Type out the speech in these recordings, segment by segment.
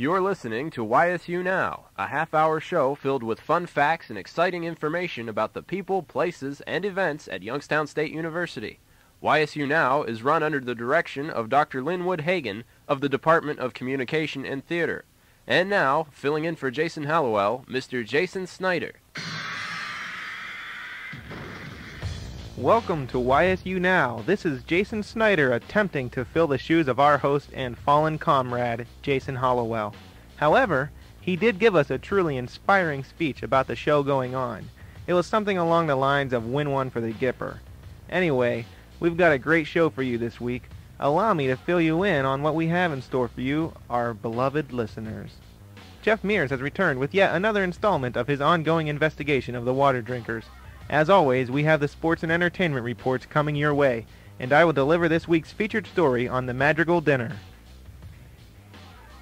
You're listening to YSU Now, a half-hour show filled with fun facts and exciting information about the people, places, and events at Youngstown State University. YSU Now is run under the direction of Dr. Linwood Hagan of the Department of Communication and Theater. And now, filling in for Jason Hallewell, Mr. Jason Snyder. Welcome to YSU Now. This is Jason Snyder attempting to fill the shoes of our host and fallen comrade, Jason Hallewell. However, he did give us a truly inspiring speech about the show going on. It was something along the lines of win one for the Gipper. Anyway, we've got a great show for you this week. Allow me to fill you in on what we have in store for you, our beloved listeners. Jeff Mears has returned with yet another installment of his ongoing investigation of the water drinkers. As always, we have the sports and entertainment reports coming your way, and I will deliver this week's featured story on the Madrigal Dinner.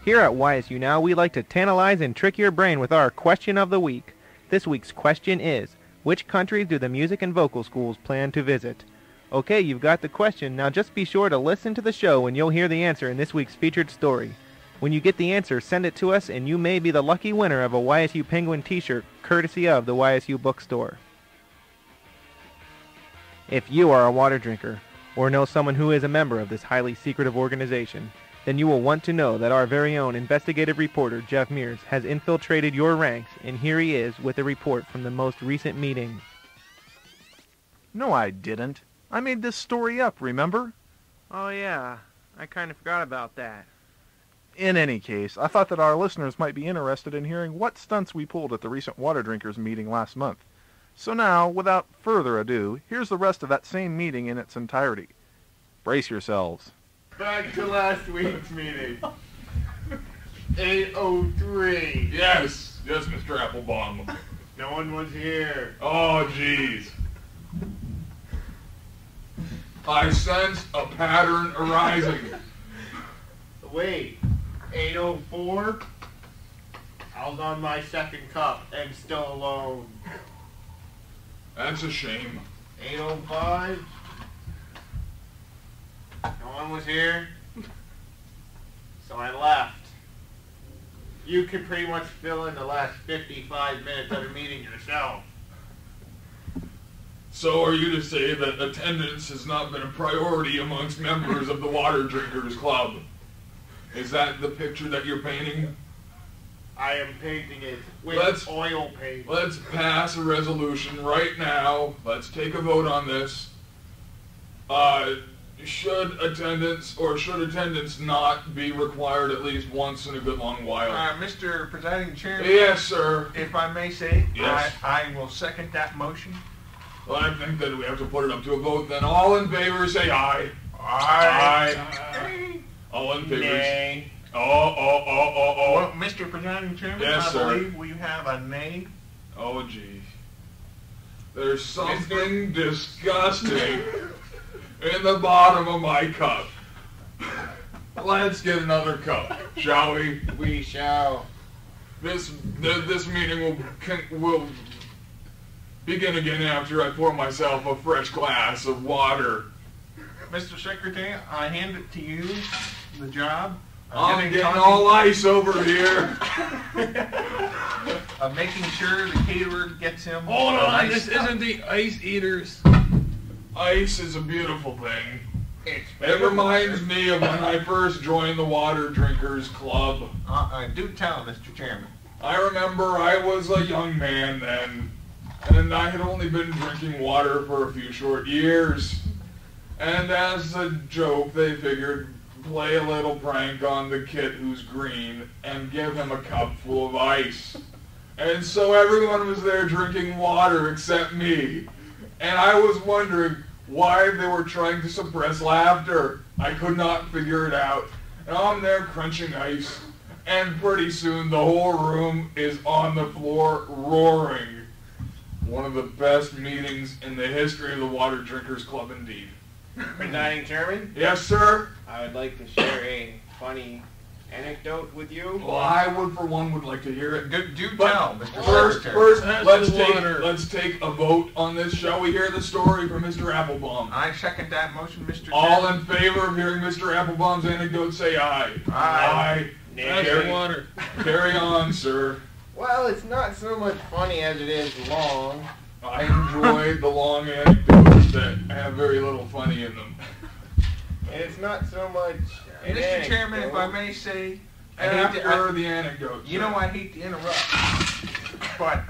Here at YSU Now, we like to tantalize and trick your brain with our question of the week. This week's question is, which countries do the music and vocal schools plan to visit? Okay, you've got the question. Now just be sure to listen to the show and you'll hear the answer in this week's featured story. When you get the answer, send it to us and you may be the lucky winner of a YSU Penguin t-shirt courtesy of the YSU Bookstore. If you are a water drinker, or know someone who is a member of this highly secretive organization, then you will want to know that our very own investigative reporter, Jeff Mears, has infiltrated your ranks, and here he is with a report from the most recent meeting. No, I didn't. I made this story up, remember? Oh yeah, I kind of forgot about that. In any case, I thought that our listeners might be interested in hearing what stunts we pulled at the recent water drinkers meeting last month. So now, without further ado, here's the rest of that same meeting in its entirety. Brace yourselves. Back to last week's meeting. 8:03. Yes, Mr. Applebaum. No one was here. Oh, jeez. I sense a pattern arising. Wait, 8:04? I was on my second cup and still alone. That's a shame. 8:05? No one was here. So I left. You can pretty much fill in the last 55 minutes of the meeting yourself. So are you to say that attendance has not been a priority amongst members of the Water Drinkers Club? Is that the picture that you're painting? I am painting it with oil paint. Let's pass a resolution right now. Let's take a vote on this. Should attendance not be required at least once in a good long while? Mr. Presiding Chairman? Yes, sir. If I may say, yes. I will second that motion. Well, I think that we have to put it up to a vote then. All in favor say aye. Aye. Aye. All in favor? Nay. Oh. Well, Mr. Presiding Chairman, yes, I believe we have a nay. Oh, gee. There's something disgusting in the bottom of my cup. Let's get another cup, shall we? We shall. This meeting will begin again after I pour myself a fresh glass of water. Mr. Secretary, I hand it to you, the job. I'm getting all ice over here. Of making sure the caterer gets him. Hold on, nice this cup. isn't the ice eaters. Ice is a beautiful thing. It reminds me of when I first joined the Water Drinkers Club. Do tell, Mr. Chairman. I remember I was a young man then, and I had only been drinking water for a few short years. And as a joke, they figured, play a little prank on the kid who's green and give him a cup full of ice. And so everyone was there drinking water except me. And I was wondering why they were trying to suppress laughter. I could not figure it out. And I'm there crunching ice, and pretty soon the whole room is on the floor roaring. One of the best meetings in the history of the Water Drinkers Club indeed. Presiding Chairman? Yes, sir? I would like to share a funny anecdote with you. Well, I would, for one, would like to hear it. Do tell, Mr. First, Secretary. let's take a vote on this. Shall we hear the story from Mr. Applebaum? I second that motion, Mr. All Chairman. in favor of hearing Mr. Applebaum's anecdote, say aye. Aye. water. Carry on, sir. Well, it's not so much funny as it is long. I enjoy the long anecdotes that have very little funny in them. And it's not so much an Mr. Chairman, if I anecdote. may say, After the anecdote, you know I hate to interrupt, but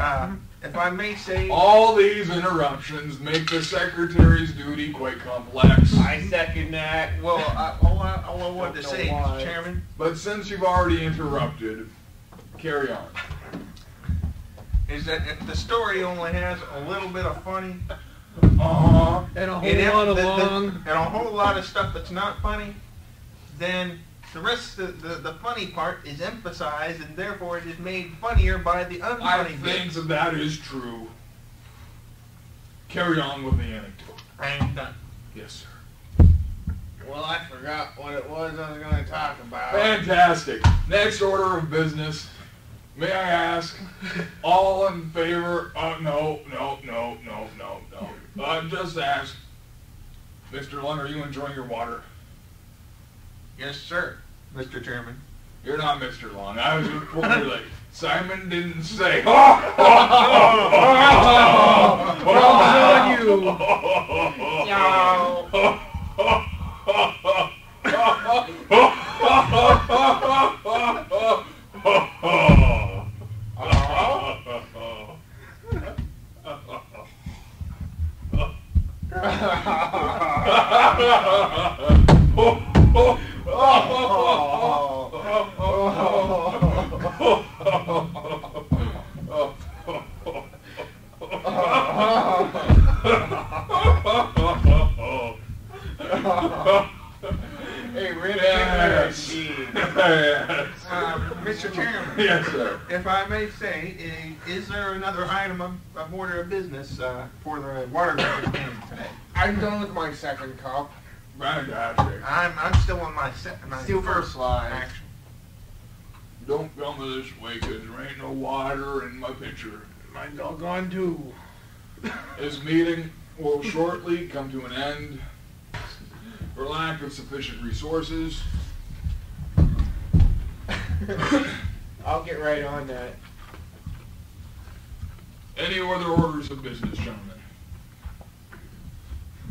if I may say, all these interruptions make the secretary's duty quite complex. I second that. well, all I wanted to Don't say, know why. Mr. Chairman, But since you've already interrupted, carry on. is that if the story only has a little bit of funny, Uh-huh. and a whole lot of stuff that's not funny, then the rest of the funny part is emphasized, and therefore it is made funnier by the I unfunny think bits. that is true. Carry on with the anecdote. I am done. Yes, sir. Well, I forgot what it was I was going to talk about. Fantastic. Next order of business. May I ask, all in favor? No. Just ask. Mr. Lund, are you enjoying your water? Yes, sir, Mr. Chairman. You're not Mr. Long. I was just pulling your leg. Simon didn't say. Hey, Rick, Yes. Mr. Chairman, Yes, sir. if I may say, is there another item of order of business for the water meeting today? I'm done with my second cup. Fantastic. I'm still on my Still first first slide. action. Don't come this way, 'cause there ain't no water in my pitcher. My doggone too. This meeting will shortly come to an end for lack of sufficient resources. I'll get right on that. Any other orders of business, gentlemen?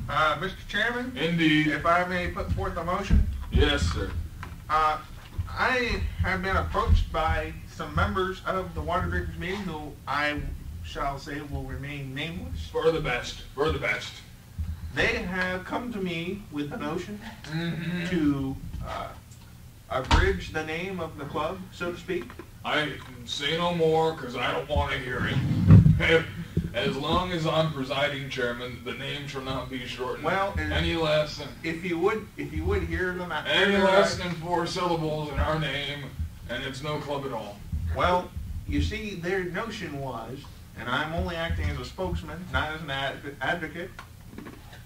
Mr. Chairman, Indeed. if I may put forth a motion, Yes, sir. I have been approached by some members of the water drinkers meeting who I shall say will remain nameless. For the best. For the best. They have come to me with the notion Mm-hmm. to abridge the name of the club, so to speak. I say no more, 'cause I don't want to hear it. As long as I'm presiding chairman, the name shall not be shortened Well, any less than If you would hear them, any less than 4 syllables in our name, and it's no club at all. Well, you see, their notion was, and I'm only acting as a spokesman, not as an advocate,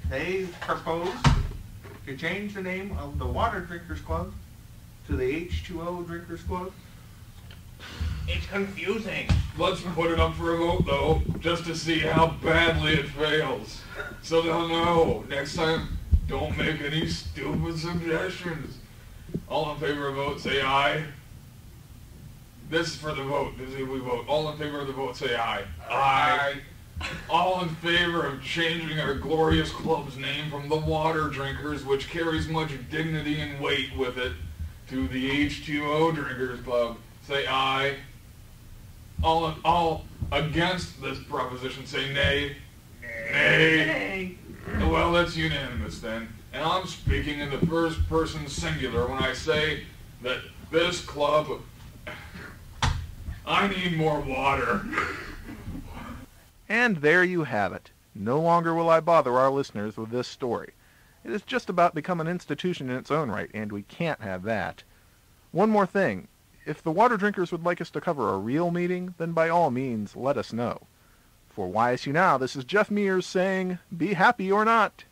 they proposed to change the name of the Water Drinkers Club to the H2O Drinkers Club. It's confusing. Let's put it up for a vote, though, just to see how badly it fails. So they'll know. Next time, don't make any stupid suggestions. All in favor of vote, say aye. This is for the vote. This is if we vote. All in favor of the vote, say aye. Aye. All in favor of changing our glorious club's name from the Water Drinkers, which carries much dignity and weight with it, to the H2O Drinkers Club, say aye. All against this proposition, say nay. Nay. Well, that's unanimous then. And I'm speaking in the first person singular when I say that this club, I need more water. And there you have it. No longer will I bother our listeners with this story. It has just about become an institution in its own right, and we can't have that. One more thing. If the water drinkers would like us to cover a real meeting, then by all means, let us know. For YSU Now, this is Jeff Mears saying, be happy or not.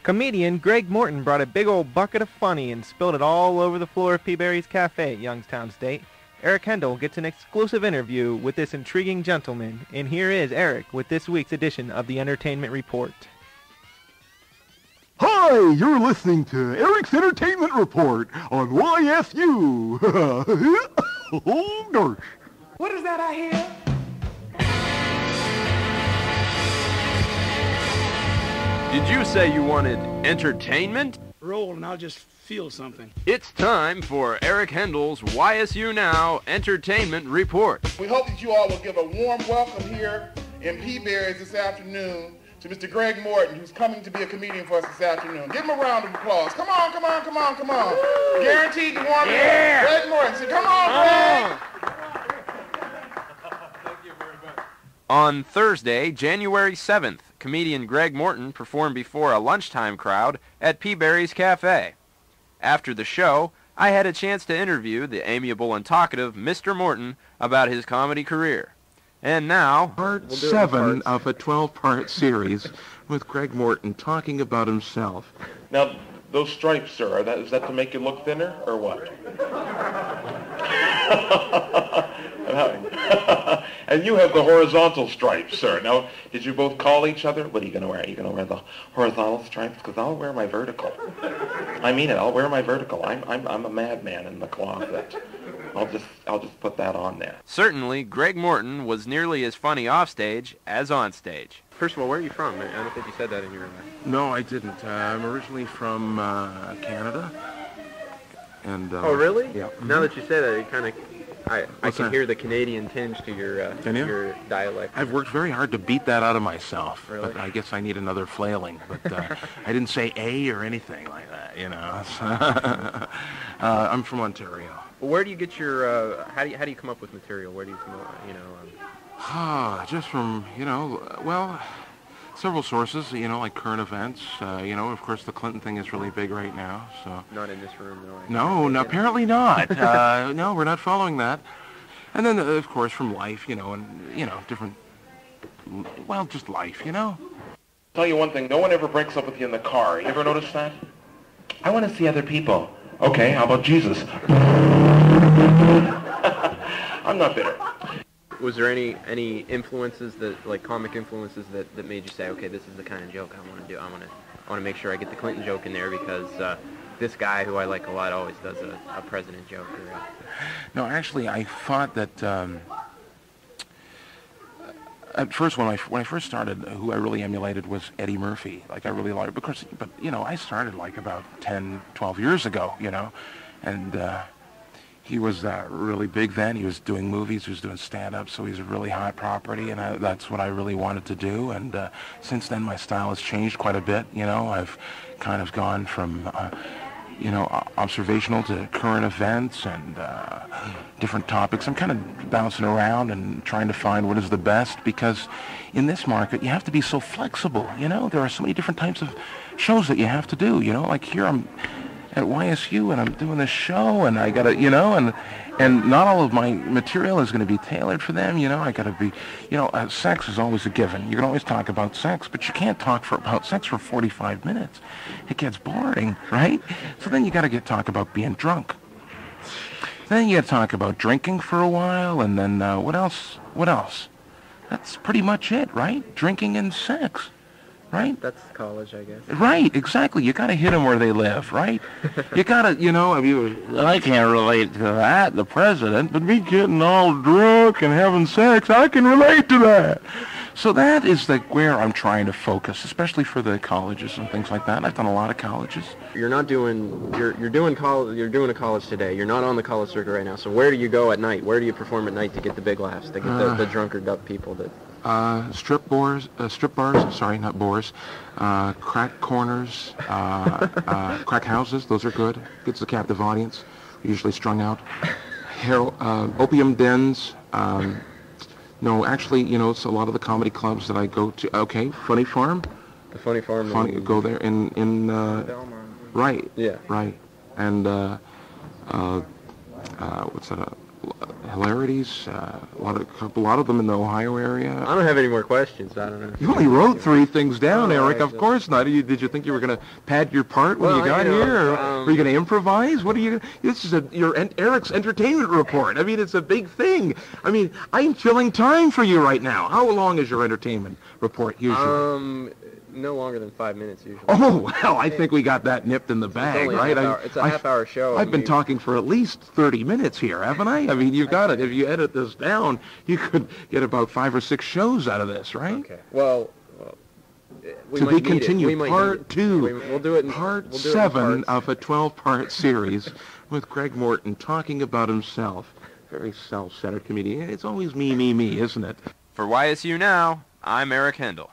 Comedian Greg Morton brought a big old bucket of funny and spilled it all over the floor of Peaberry's Cafe at Youngstown State. Eric Hendel gets an exclusive interview with this intriguing gentleman, and here is Eric with this week's edition of the Entertainment Report. Huh! Hi, you're listening to Eric's Entertainment Report on YSU. Oh, gosh. What is that I hear? Did you say you wanted entertainment? Roll and I'll just feel something. It's time for Eric Hendel's YSU Now Entertainment Report. We hope that you all will give a warm welcome here in Peaberry's this afternoon to Mr. Greg Morton, who's coming to be a comedian for us this afternoon. Give him a round of applause. Come on, come on, come on, come on. Woo! Guaranteed to warm you up. Greg Morton. So come on, Greg. Thank you very much. On Thursday, January 7th, comedian Greg Morton performed before a lunchtime crowd at Peaberry's Cafe. After the show, I had a chance to interview the amiable and talkative Mr. Morton about his comedy career. And now, Part 7 of a 12-part series with Greg Morton talking about himself. Now, those stripes, sir, is that to make you look thinner, or what? And you have the horizontal stripes, sir. Now, did you both call each other? What are you going to wear? Are you going to wear the horizontal stripes? Because I'll wear my vertical. I mean it. I'll wear my vertical. I'm a madman in the closet. I'll just put that on there. certainly, Greg Morton was nearly as funny offstage as on stage. First of all, where are you from? I don't think you said that in your... No, I didn't. I'm originally from Canada. And Oh, really? Yeah. Now that you say that, it kind of... I can that? hear the Canadian tinge to your dialect. I've worked very hard to beat that out of myself. Really? But I guess I need another flailing. But I didn't say A or anything like that, you know. I'm from Ontario. Well, where do you get your... how do you come up with material? Where do you come up, Just from, well, several sources, like current events. Of course, the Clinton thing is really big right now, so... Not in this room, no. No, apparently not. No, we're not following that. And then, of course, from life, different... Well, just life, I'll tell you one thing. No one ever breaks up with you in the car. You ever notice that? I want to see other people. Okay, how about Jesus? I'm not bitter. Was there any influences like comic influences that made you say, okay, this is the kind of joke I want to do. I want to make sure I get the Clinton joke in there because this guy who I like a lot always does a president joke. No, actually, I thought that at first when I first started, who I really emulated was Eddie Murphy. Like I really liked, but I started like about 10, 12 years ago, and. He was really big then. He was doing movies. He was doing stand-up, so he's a really hot property, and that's what I really wanted to do. And since then, my style has changed quite a bit. I've kind of gone from, observational to current events and different topics. I'm kind of bouncing around and trying to find what is the best because in this market, you have to be so flexible. There are so many different types of shows that you have to do. Like here I'm at YSU and I'm doing this show and I gotta, and not all of my material is going to be tailored for them. I gotta be, sex is always a given. You can always talk about sex, but you can't talk about sex for 45 minutes. It gets boring, right? So then you gotta talk about being drunk. Then you gotta talk about drinking for a while, and then what else? That's pretty much it, right? Drinking and sex. Right? That's college, I guess. Right, exactly. You got to hit them where they live, right? You got to, I can't relate to that, the president, but me getting all drunk and having sex, I can relate to that. So that is where I'm trying to focus, especially for the colleges and things like that. I've done a lot of colleges. You're doing a college today. You're not on the college circuit right now. So where do you go at night? Where do you perform at night to get the big laughs, to get the drunkard up people that... Strip bars, not bores, crack corners, crack houses, those are good. Gets the captive audience, usually strung out. Opium dens, no, actually, it's a lot of the comedy clubs that I go to. Okay, Funny Farm. The Funny Farm. Go there in right. Yeah. Right. And, what's that? Hilarities, a lot of them in the Ohio area. I don't have any more questions. I don't know. You only wrote 3 things down, Eric. Of course not. Did you think you were going to pad your part when you got here? Or were you going to improvise? What are you? This is Eric's entertainment report. I mean, it's a big thing. I mean, I'm filling time for you right now. How long is your entertainment report usually? no longer than 5 minutes usually. Oh, well, I think we got that nipped in the bag, right? It's a half-hour show. I've been talking for at least 30 minutes here, haven't I? I mean, you got it. If you edit this down, you could get about 5 or 6 shows out of this, right? Okay. Well to be continued, part 2, we'll do it in part 7 of a 12-part series with Greg Morton talking about himself. Very self-centered comedian. It's always me, isn't it? For YSU Now, I'm Eric Hendel.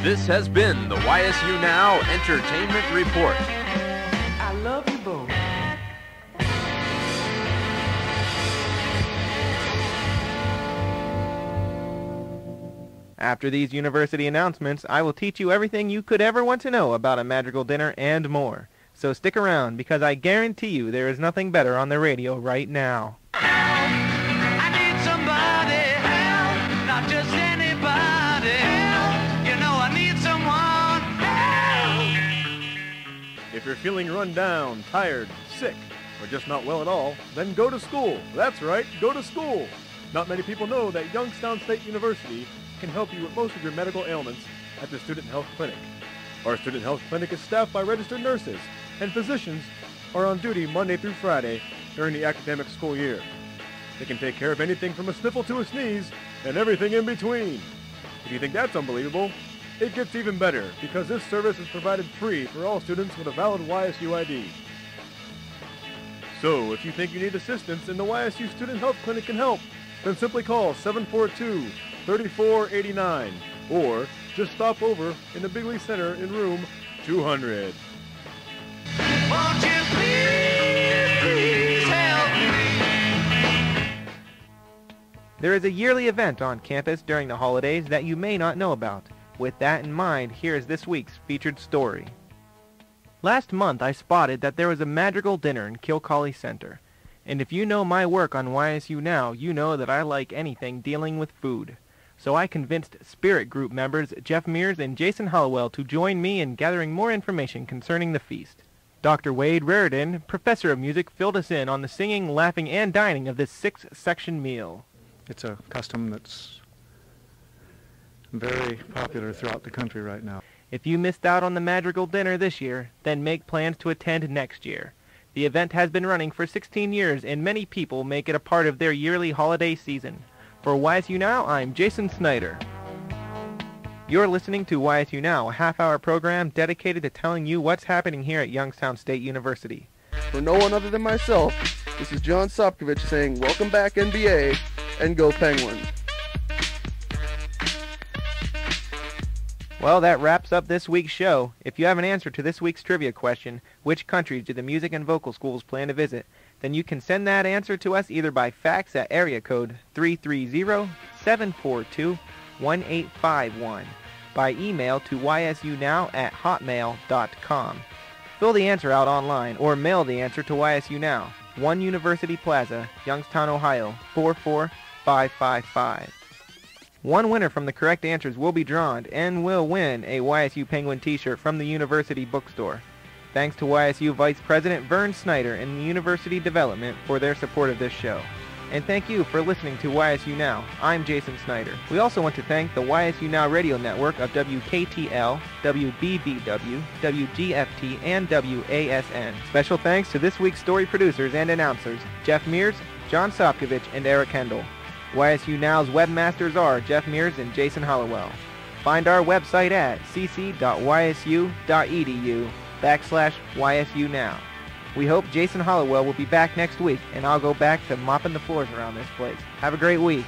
This has been the YSU Now Entertainment Report. I love you both. After these university announcements, I will teach you everything you could ever want to know about a magical dinner and more. So stick around, because I guarantee you there is nothing better on the radio right now. I need somebody help, not just anybody help. You know I need someone help. If you're feeling run down, tired, sick, or just not well at all, then go to school. That's right, go to school. Not many people know that Youngstown State University can help you with most of your medical ailments at the Student Health Clinic. Our Student Health Clinic is staffed by registered nurses, and physicians are on duty Monday through Friday during the academic school year. They can take care of anything from a sniffle to a sneeze and everything in between. If you think that's unbelievable, it gets even better, because this service is provided free for all students with a valid YSU ID. So, if you think you need assistance and the YSU Student Health Clinic can help, then simply call 742-3489, or just stop over in the Bigley Center in room 200. Won't you please help me? There is a yearly event on campus during the holidays that you may not know about. With that in mind, here is this week's featured story. Last month, I spotted that there was a magical dinner in Kilcawley Center. And if you know my work on YSU Now, you know that I like anything dealing with food. So I convinced Spirit Group members Jeff Mears and Jason Hallewell to join me in gathering more information concerning the feast. Dr. Wade Raridan, professor of music, filled us in on the singing, laughing, and dining of this 6-section meal. It's a custom that's very popular throughout the country right now. If you missed out on the magical dinner this year, then make plans to attend next year. The event has been running for 16 years, and many people make it a part of their yearly holiday season. For YSU Now, I'm Jason Snyder. You're listening to YSU Now, a half-hour program dedicated to telling you what's happening here at Youngstown State University. For no one other than myself, this is John Sopkovich saying, welcome back NBA, and go Penguins. Well, that wraps up this week's show. If you have an answer to this week's trivia question, which countries do the music and vocal schools plan to visit, then you can send that answer to us either by fax at area code 330-742-1851, by email to ysunow@hotmail.com. Fill the answer out online or mail the answer to YSU Now, 1 University Plaza, Youngstown, Ohio, 44555. One winner from the correct answers will be drawn and will win a YSU Penguin t-shirt from the University Bookstore. Thanks to YSU Vice President Vern Snyder and the University Development for their support of this show. And thank you for listening to YSU Now. I'm Jason Snyder. We also want to thank the YSU Now radio network of WKTL, WBBW, WGFT, and WASN. Special thanks to this week's story producers and announcers, Jeff Mears, John Sopkovich, and Eric Hendel. YSU Now's webmasters are Jeff Mears and Jason Hallewell. Find our website at cc.ysu.edu/YSU Now. We hope Jason Hallewell will be back next week, and I'll go back to mopping the floors around this place. Have a great week.